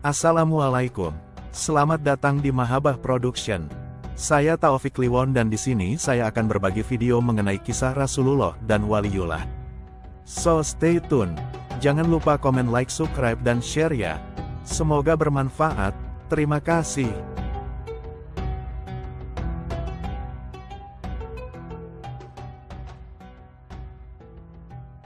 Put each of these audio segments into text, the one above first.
Assalamualaikum. Selamat datang di Mahabbah Production. Saya Taufik Liwon dan di sini saya akan berbagi video mengenai kisah Rasulullah dan Waliullah. So stay tune. Jangan lupa komen, like, subscribe dan share ya. Semoga bermanfaat. Terima kasih.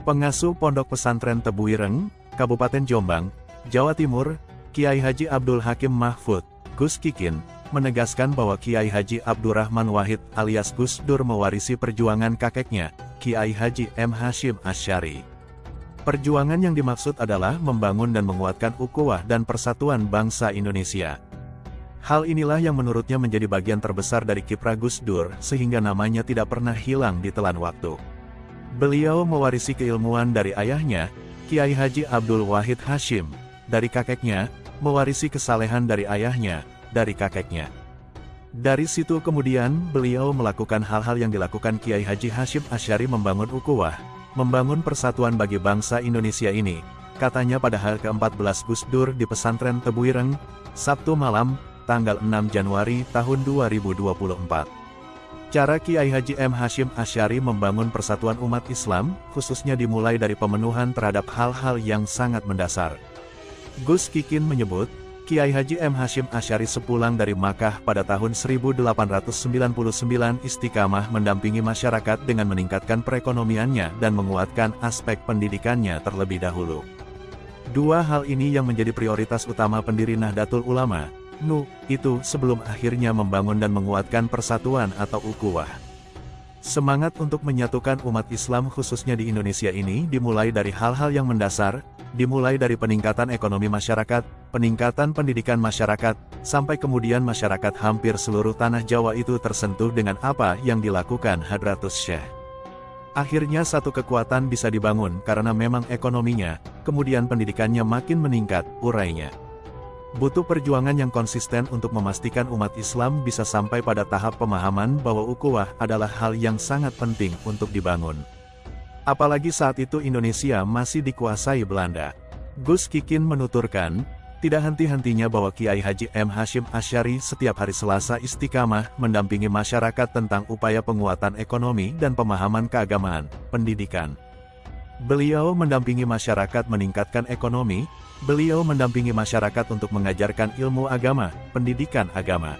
Pengasuh Pondok Pesantren Tebu Ireng, Kabupaten Jombang, Jawa Timur, Kiai Haji Abdul Hakim Mahfud, Gus Kikin, menegaskan bahwa Kiai Haji Abdurrahman Wahid alias Gus Dur mewarisi perjuangan kakeknya, Kiai Haji M. Hashim Asy'ari. Perjuangan yang dimaksud adalah membangun dan menguatkan ukhuwah dan persatuan bangsa Indonesia. Hal inilah yang menurutnya menjadi bagian terbesar dari kiprah Gus Dur, sehingga namanya tidak pernah hilang di telan waktu. Beliau mewarisi keilmuan dari ayahnya, Kiai Haji Abdul Wahid Hashim, dari kakeknya, mewarisi kesalehan dari ayahnya, dari kakeknya. Dari situ kemudian, beliau melakukan hal-hal yang dilakukan Kiai Haji Hashim Asy'ari, membangun ukhuwah, membangun persatuan bagi bangsa Indonesia ini, katanya pada hari ke-14 Gus Dur di pesantren Tebu Ireng, Sabtu malam, tanggal 6 Januari tahun 2024. Cara Kiai Haji M. Hashim Asy'ari membangun persatuan umat Islam, khususnya dimulai dari pemenuhan terhadap hal-hal yang sangat mendasar. Gus Kikin menyebut, Kiai Haji M. Hashim Asy'ari sepulang dari Makkah pada tahun 1899 istiqamah mendampingi masyarakat dengan meningkatkan perekonomiannya dan menguatkan aspek pendidikannya terlebih dahulu. Dua hal ini yang menjadi prioritas utama pendiri Nahdlatul Ulama, NU, itu sebelum akhirnya membangun dan menguatkan persatuan atau ukhuwah. Semangat untuk menyatukan umat Islam khususnya di Indonesia ini dimulai dari hal-hal yang mendasar, dimulai dari peningkatan ekonomi masyarakat, peningkatan pendidikan masyarakat, sampai kemudian masyarakat hampir seluruh tanah Jawa itu tersentuh dengan apa yang dilakukan Hadratus Syekh. Akhirnya satu kekuatan bisa dibangun karena memang ekonominya, kemudian pendidikannya makin meningkat, urainya. Butuh perjuangan yang konsisten untuk memastikan umat Islam bisa sampai pada tahap pemahaman bahwa ukhuwah adalah hal yang sangat penting untuk dibangun. Apalagi saat itu Indonesia masih dikuasai Belanda. Gus Kikin menuturkan, tidak henti-hentinya bahwa Kiai Haji M. Hashim Asy'ari setiap hari Selasa istiqamah mendampingi masyarakat tentang upaya penguatan ekonomi dan pemahaman keagamaan, pendidikan. Beliau mendampingi masyarakat meningkatkan ekonomi, beliau mendampingi masyarakat untuk mengajarkan ilmu agama, pendidikan agama.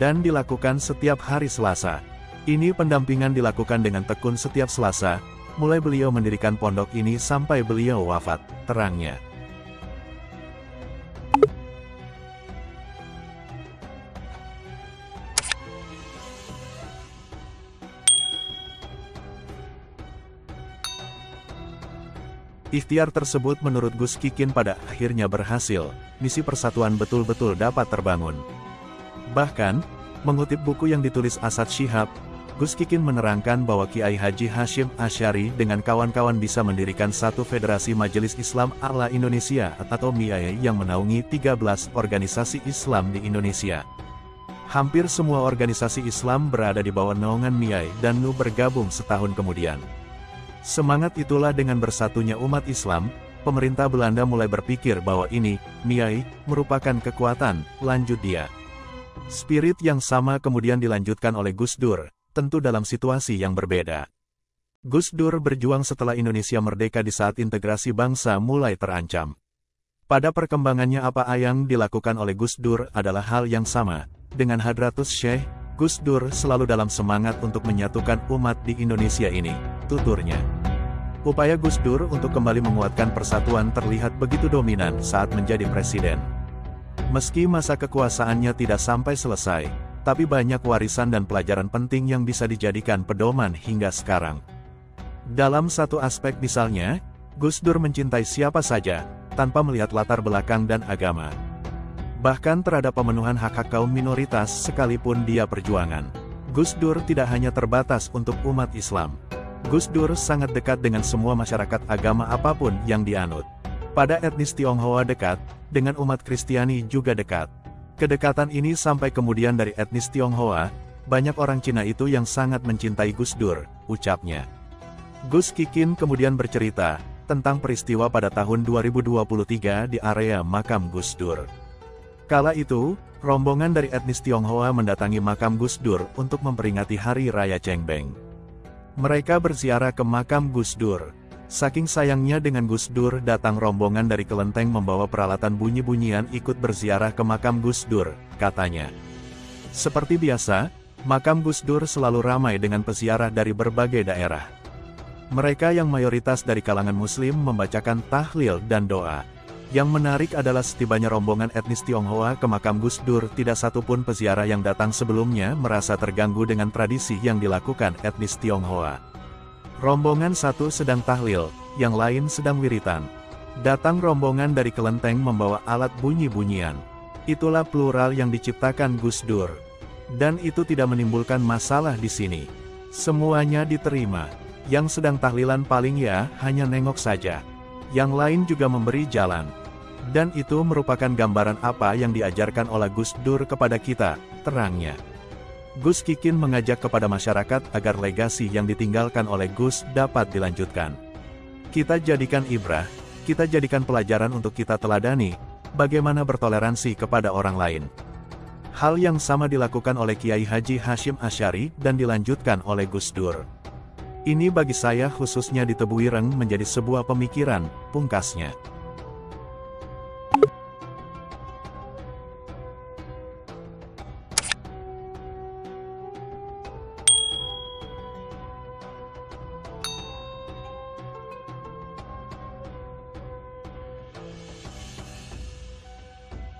Dan dilakukan setiap hari Selasa. Ini pendampingan dilakukan dengan tekun setiap Selasa, mulai beliau mendirikan pondok ini sampai beliau wafat, terangnya. Ikhtiar tersebut menurut Gus Kikin pada akhirnya berhasil, misi persatuan betul-betul dapat terbangun. Bahkan, mengutip buku yang ditulis Asad Syihab, Gus Kikin menerangkan bahwa Kiai Haji Hashim Asy'ari dengan kawan-kawan bisa mendirikan satu Federasi Majelis Islam A'la Indonesia atau MIAI yang menaungi 13 organisasi Islam di Indonesia. Hampir semua organisasi Islam berada di bawah naungan MIAI dan NU bergabung setahun kemudian. Semangat itulah dengan bersatunya umat Islam, pemerintah Belanda mulai berpikir bahwa ini, MIAI, merupakan kekuatan, lanjut dia. Spirit yang sama kemudian dilanjutkan oleh Gus Dur, tentu dalam situasi yang berbeda. Gus Dur berjuang setelah Indonesia merdeka di saat integrasi bangsa mulai terancam. Pada perkembangannya apa yang dilakukan oleh Gus Dur adalah hal yang sama, dengan Hadratus Syekh, Gus Dur selalu dalam semangat untuk menyatukan umat di Indonesia ini, tuturnya. Upaya Gus Dur untuk kembali menguatkan persatuan terlihat begitu dominan saat menjadi presiden. Meski masa kekuasaannya tidak sampai selesai, tapi banyak warisan dan pelajaran penting yang bisa dijadikan pedoman hingga sekarang. Dalam satu aspek misalnya, Gus Dur mencintai siapa saja, tanpa melihat latar belakang dan agama. Bahkan terhadap pemenuhan hak-hak kaum minoritas sekalipun dia perjuangan. Gus Dur tidak hanya terbatas untuk umat Islam. Gus Dur sangat dekat dengan semua masyarakat agama apapun yang dianut. Pada etnis Tionghoa dekat, dengan umat Kristiani juga dekat. Kedekatan ini sampai kemudian dari etnis Tionghoa, banyak orang Cina itu yang sangat mencintai Gus Dur, ucapnya. Gus Kikin kemudian bercerita, tentang peristiwa pada tahun 2023 di area makam Gus Dur. Kala itu, rombongan dari etnis Tionghoa mendatangi makam Gus Dur untuk memperingati Hari Raya Cengbeng. Mereka berziarah ke makam Gus Dur. Saking sayangnya dengan Gus Dur, datang rombongan dari kelenteng membawa peralatan bunyi-bunyian ikut berziarah ke makam Gus Dur, katanya. Seperti biasa, makam Gus Dur selalu ramai dengan peziarah dari berbagai daerah. Mereka yang mayoritas dari kalangan Muslim membacakan tahlil dan doa. Yang menarik adalah setibanya rombongan etnis Tionghoa ke makam Gus Dur, tidak satupun peziarah yang datang sebelumnya merasa terganggu dengan tradisi yang dilakukan etnis Tionghoa. Rombongan satu sedang tahlil, yang lain sedang wiritan. Datang rombongan dari kelenteng membawa alat bunyi-bunyian. Itulah plural yang diciptakan Gus Dur. Dan itu tidak menimbulkan masalah di sini. Semuanya diterima. Yang sedang tahlilan paling ya hanya nengok saja. Yang lain juga memberi jalan. Dan itu merupakan gambaran apa yang diajarkan oleh Gus Dur kepada kita, terangnya. Gus Kikin mengajak kepada masyarakat agar legasi yang ditinggalkan oleh Gus dapat dilanjutkan. Kita jadikan ibrah, kita jadikan pelajaran untuk kita teladani, bagaimana bertoleransi kepada orang lain. Hal yang sama dilakukan oleh Kiai Haji Hashim Asy'ari dan dilanjutkan oleh Gus Dur. Ini bagi saya khususnya di Tebuireng menjadi sebuah pemikiran, pungkasnya.